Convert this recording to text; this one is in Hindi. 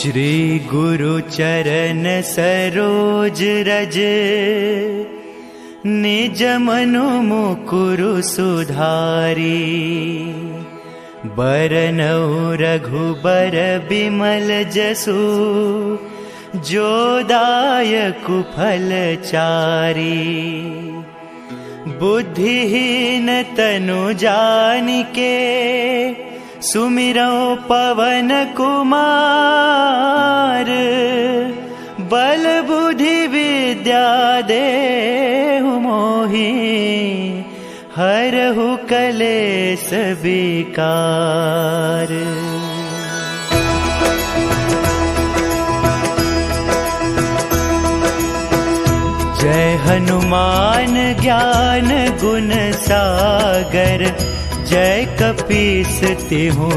श्री गुरु चरण सरोज रज, निज मनु मुकुरु सुधारी। बरनउँ रघुबर बिमल जसु, जो दायकु फल चारी। बुद्धिहीन तनु जानिके, सुमिरौ पवन कुमार। बल बुद्धि विद्या देहु मोहि, हरहु कलेस विकार। जय हनुमान ज्ञान गुण सागर, जय कपीस तिहुँ